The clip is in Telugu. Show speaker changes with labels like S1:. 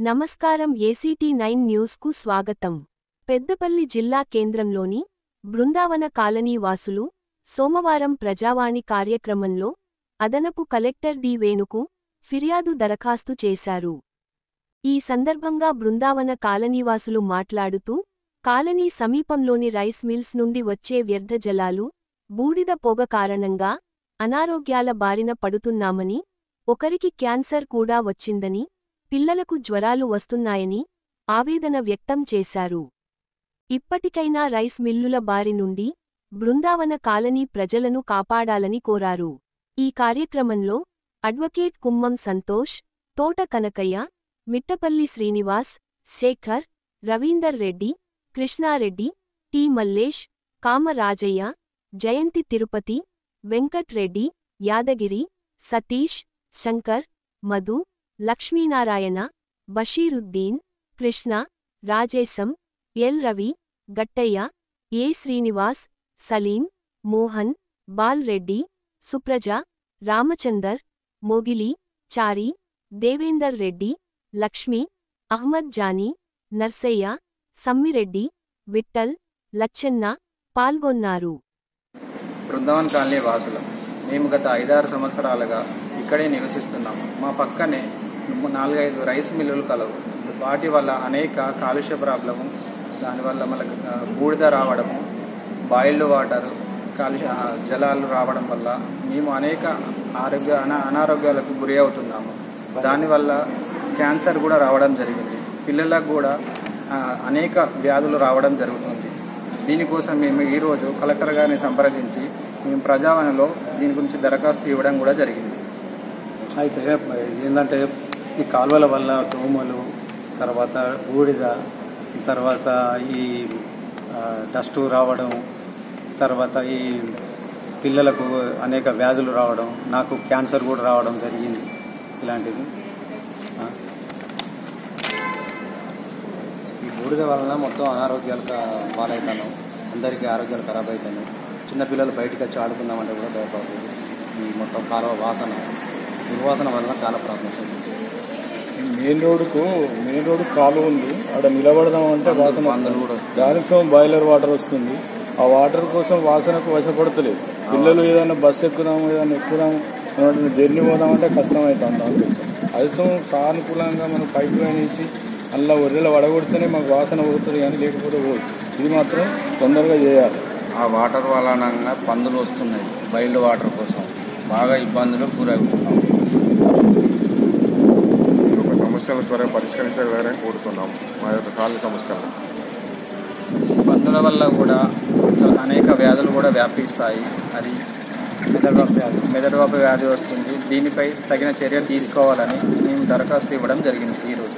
S1: నమస్కారం ACT9 న్యూస్కు స్వాగతం. పెద్దపల్లి జిల్లా కేంద్రంలోని బృందావన కాలనీ వాసులు సోమవారం ప్రజావాణి కార్యక్రమంలో అదనపు కలెక్టర్ డి వేణుకు ఫిర్యాదు దరఖాస్తు చేశారు. ఈ సందర్భంగా బృందావన కాలనీవాసులు మాట్లాడుతూ కాలనీ సమీపంలోని రైస్ మిల్స్ నుండి వచ్చే వ్యర్థ జలాలు, బూడిద పొగ కారణంగా అనారోగ్యాల బారిన పడుతున్నామని, ఒకరికి క్యాన్సర్ కూడా వచ్చిందని, పిల్లలకు జ్వరాలు వస్తున్నాయని ఆవేదన వ్యక్తం చేశారు. ఇప్పటికైనా రైస్ మిల్లుల బారి నుండి బృందావన కాలనీ ప్రజలను కాపాడాలని కోరారు. ఈ కార్యక్రమంలో అడ్వకేట్ కుమ్మం సంతోష్, తోట కనకయ్య, మిట్టపల్లి శ్రీనివాస్, శేఖర్, రవీందర్ రెడ్డి, కృష్ణారెడ్డి, టి మల్లేష్, కామ రాజయ్య, జయంతి తిరుపతి, వెంకట్ రెడ్డి, యాదగిరి, సతీష్, శంకర్, మధు, లక్ష్మీనారాయణ, బషీరుద్దీన్, కృష్ణ, రాజేశం, ఎల్ రవి, గట్టయ్య, ఏ శ్రీనివాస్, సలీం, మోహన్, బాల్ రెడ్డి, సుప్రజ, రామచందర్, మొగిలి, చారి, దేవేందర్ రెడ్డి, లక్ష్మి, అహ్మద్ జానీ, నర్సయ్య, సమ్మిరెడ్డి, విట్టల్, లచ్చెన్న పాల్గొన్నారు.
S2: బృందావన్ కాలనీ వాసులం. మేము గత 5-6 సంవత్సరాలుగా ఇక్కడే నివసిస్తున్నాము. మా పక్కనే 4-5 రైస్ మిల్లులు కలవు. వాటి వల్ల అనేక కాలుష్య ప్రాబ్లము, దానివల్ల మనకు బూడిద రావడము, బాయిల్డ్ వాటర్, కాలుష్య జలాలు రావడం వల్ల మేము అనేక అనారోగ్యాలకు గురి అవుతున్నాము. దానివల్ల క్యాన్సర్ కూడా రావడం జరిగింది. పిల్లలకు కూడా అనేక వ్యాధులు రావడం జరుగుతుంది. దీనికోసం మేము ఈరోజు కలెక్టర్ గారిని సంప్రదించి మేము ప్రజావాణిలో దీని గురించి దరఖాస్తు ఇవ్వడం కూడా జరిగింది.
S3: అయితే ఏంటంటే ఈ కాలువల వల్ల దోమలు, తర్వాత బూడిద, తర్వాత ఈ డస్టు రావడం, తర్వాత ఈ పిల్లలకు అనేక వ్యాధులు రావడం, నాకు క్యాన్సర్ కూడా రావడం జరిగింది. ఇలాంటిది
S4: ఈ బూడిద వలన మొత్తం అనారోగ్యాలకు పాలవుతాను. అందరికీ ఆరోగ్యాలు ఖరాబ్ అవుతాయి. చిన్నపిల్లలు బయటకు వచ్చి ఆడుకుందామంటే కూడా భయపడుతుంది. ఈ మొత్తం కాలువ వాసన, దుర్వాసన వలన చాలా ప్రాబ్లమ్స్ అవుతుంది.
S5: మెయిన్ రోడ్డు కాలువ ఉంది. అక్కడ నిలబడదామంటే వాసన, దానితో బాయిలర్ వాటర్ వస్తుంది. ఆ వాటర్ కోసం వాసనకు వశపడతలేదు. పిల్లలు ఏదైనా బస్సు ఎక్కుదాము, ఏదైనా ఎక్కుదాము, జర్నీ పోదామంటే కష్టం అవుతుంది. దానికోసం అదిసం సానుకూలంగా మనం పైప్ లైన్ వేసి అలా ఒర్రెలు వడగొడితేనే మాకు వాసన పోతుంది, కానీ లేకపోతే పోదు. ఇది మాత్రం తొందరగా చేయాలి.
S6: ఆ వాటర్ వలనంగా పందులు వస్తున్నాయి. బయలు వాటర్ కోసం బాగా ఇబ్బందులు గురవుతున్నాం.
S7: ఒక సమస్యల త్వరగా పరిష్కరించాలని కోరుతున్నాం. మా యొక్క కాలనీ సమస్యలు
S2: పందుల వల్ల కూడా అనేక వ్యాధులు కూడా వ్యాపిస్తాయి. అది మెదడువాపు వ్యాధి వస్తుంది. దీనిపై తగిన చర్య తీసుకోవాలని మేము దరఖాస్తు ఇవ్వడం జరిగింది ఈరోజు.